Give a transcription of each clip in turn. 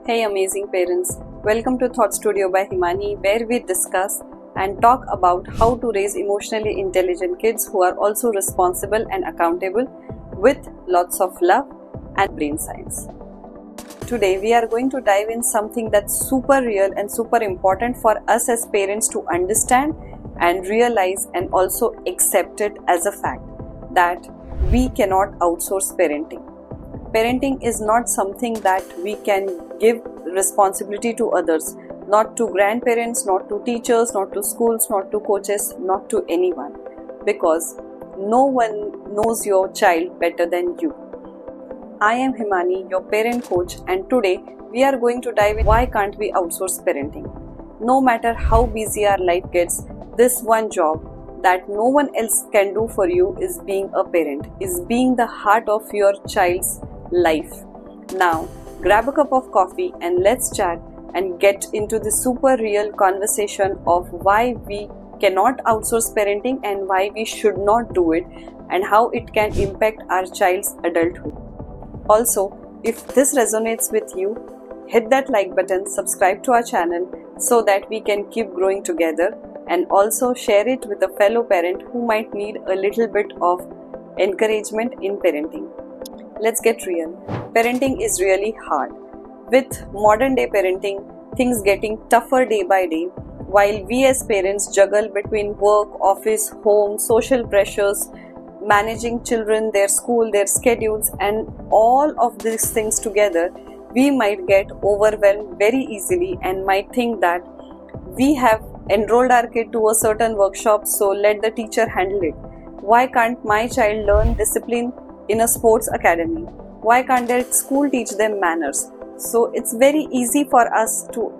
Hey amazing parents, welcome to Thought Studio by Himani, where we discuss and talk about how to raise emotionally intelligent kids who are also responsible and accountable with lots of love and brain science. Today we are going to dive in something that's super real and super important for us as parents to understand and realize and also accept it as a fact that we cannot outsource parenting. Parenting is not something that we can give responsibility to others, not to grandparents, not to teachers, not to schools, not to coaches, not to anyone, because no one knows your child better than you. I am Himani, your parent coach, and today we are going to dive in why can't we outsource parenting. No matter how busy our life gets, this one job that no one else can do for you is being a parent, is being the heart of your child's life. Now, grab a cup of coffee and let's chat and get into the super real conversation of why we cannot outsource parenting and why we should not do it and how it can impact our child's adulthood. Also, if this resonates with you, hit that like button, subscribe to our channel so that we can keep growing together, and also share it with a fellow parent who might need a little bit of encouragement in parenting. Let's get real. Parenting is really hard. With modern day parenting, things getting tougher day by day, while we as parents juggle between work, office, home, social pressures, managing children, their school, their schedules, and all of these things together, we might get overwhelmed very easily and might think that we have enrolled our kid to a certain workshop, so let the teacher handle it. Why can't my child learn discipline in a sports academy? Why can't their school teach them manners? So it's very easy for us to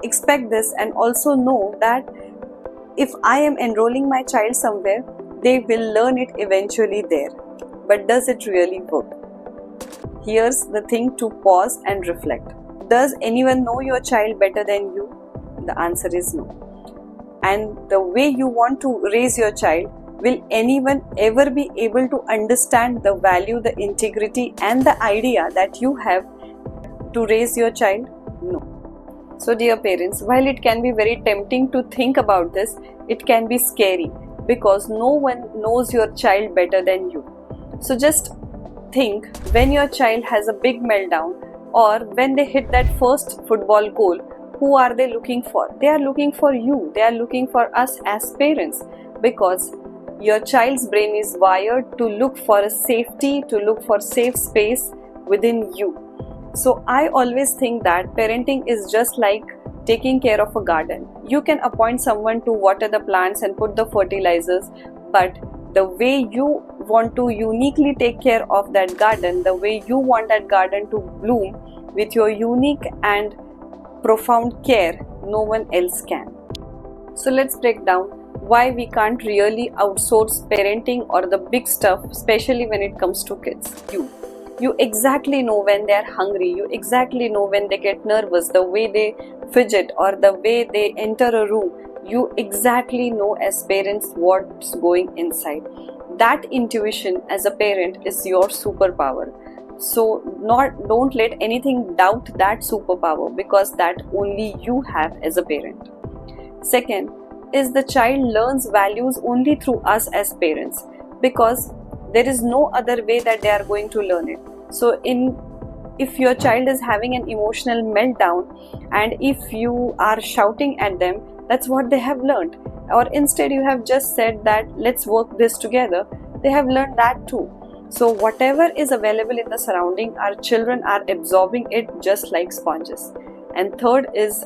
expect this and also know that if I am enrolling my child somewhere, they will learn it eventually there. But does it really work? Here's the thing to pause and reflect. Does anyone know your child better than you? The answer is no. And the way you want to raise your child, will anyone ever be able to understand the value, the integrity, and the idea that you have to raise your child? No. So, dear parents, while it can be very tempting to think about this, it can be scary because no one knows your child better than you. So, just think when your child has a big meltdown or when they hit that first football goal, who are they looking for? They are looking for you. They are looking for us as parents, because your child's brain is wired to look for a safety, to look for safe space within you. So I always think that parenting is just like taking care of a garden. You can appoint someone to water the plants and put the fertilizers, but the way you want to uniquely take care of that garden, the way you want that garden to bloom with your unique and profound care, no one else can. So let's break down why we can't really outsource parenting or the big stuff, especially when it comes to kids. You exactly know when they are hungry, you exactly know when they get nervous, the way they fidget or the way they enter a room. You exactly know as parents what's going inside. That intuition as a parent is your superpower. So don't let anything doubt that superpower, because that only you have as a parent. Second is the child learns values only through us as parents, because there is no other way that they are going to learn it. So if your child is having an emotional meltdown and if you are shouting at them, that's what they have learned. Or instead you have just said that let's work this together, they have learned that too. So whatever is available in the surrounding, our children are absorbing it just like sponges. And third is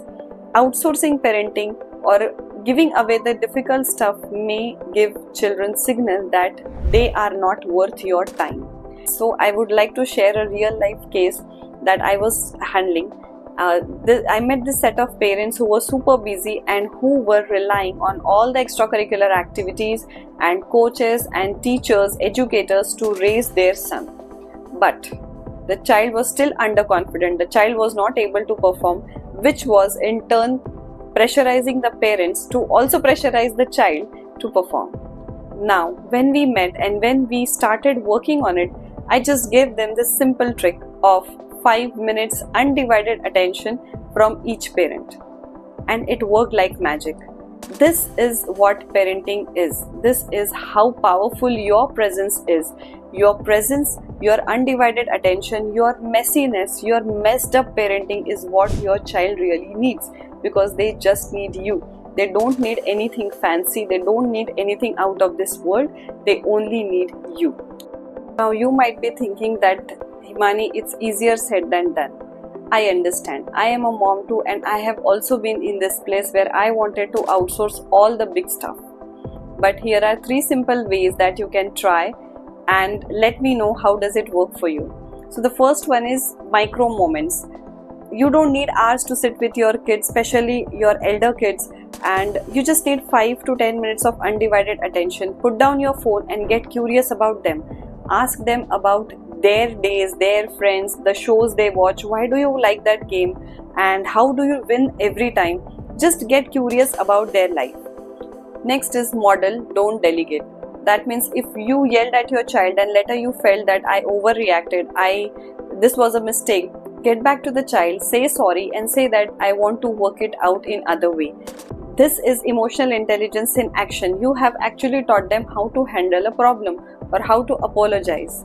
outsourcing parenting or giving away the difficult stuff may give children signal that they are not worth your time. So I would like to share a real life case that I was handling. I met this set of parents who were super busy and who were relying on all the extracurricular activities and coaches and teachers, educators to raise their son. But the child was still underconfident. The child was not able to perform, which was in turn pressurizing the parents to also pressurize the child to perform. Now, when we met and when we started working on it, I just gave them this simple trick of 5 minutes undivided attention from each parent. And it worked like magic. This is what parenting is. This is how powerful your presence is. Your presence, your undivided attention, your messiness, your messed up parenting is what your child really needs, because they just need you. They don't need anything fancy. They don't need anything out of this world. They only need you. Now you might be thinking that, Himani, it's easier said than done. I understand. I am a mom too, and I have also been in this place where I wanted to outsource all the big stuff. But here are 3 simple ways that you can try, and let me know how does it work for you. So the first one is micro moments. You don't need hours to sit with your kids, especially your elder kids, and you just need 5 to 10 minutes of undivided attention. Put down your phone and get curious about them. Ask them about their days, their friends, the shows they watch. Why do you like that game? And how do you win every time? Just get curious about their life. Next is model, don't delegate. That means if you yelled at your child and later you felt that I overreacted, this was a mistake, get back to the child, say sorry, and say that I want to work it out in other way. This is emotional intelligence in action. You have actually taught them how to handle a problem or how to apologize.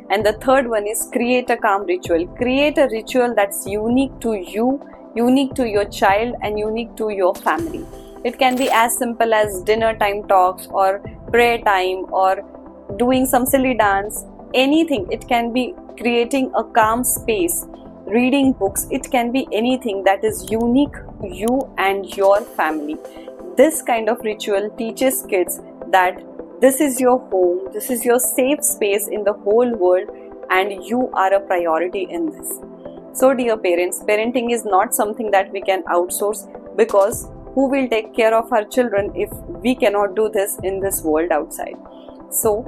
And the third one is create a calm ritual. Create a ritual that's unique to you, unique to your child, and unique to your family. It can be as simple as dinner time talks or prayer time or doing some silly dance, anything. It can be creating a calm space, reading books. It can be anything that is unique to you and your family. This kind of ritual teaches kids that this is your home, this is your safe space in the whole world, and you are a priority in this. So dear parents, parenting is not something that we can outsource, because who will take care of our children if we cannot do this in this world outside? So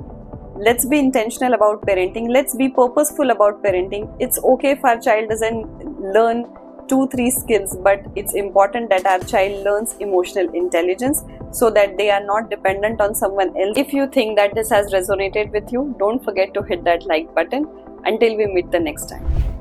let's be intentional about parenting. Let's be purposeful about parenting. It's okay if our child doesn't learn 2-3 skills, but it's important that our child learns emotional intelligence so that they are not dependent on someone else. If you think that this has resonated with you, don't forget to hit that like button. Until we meet the next time.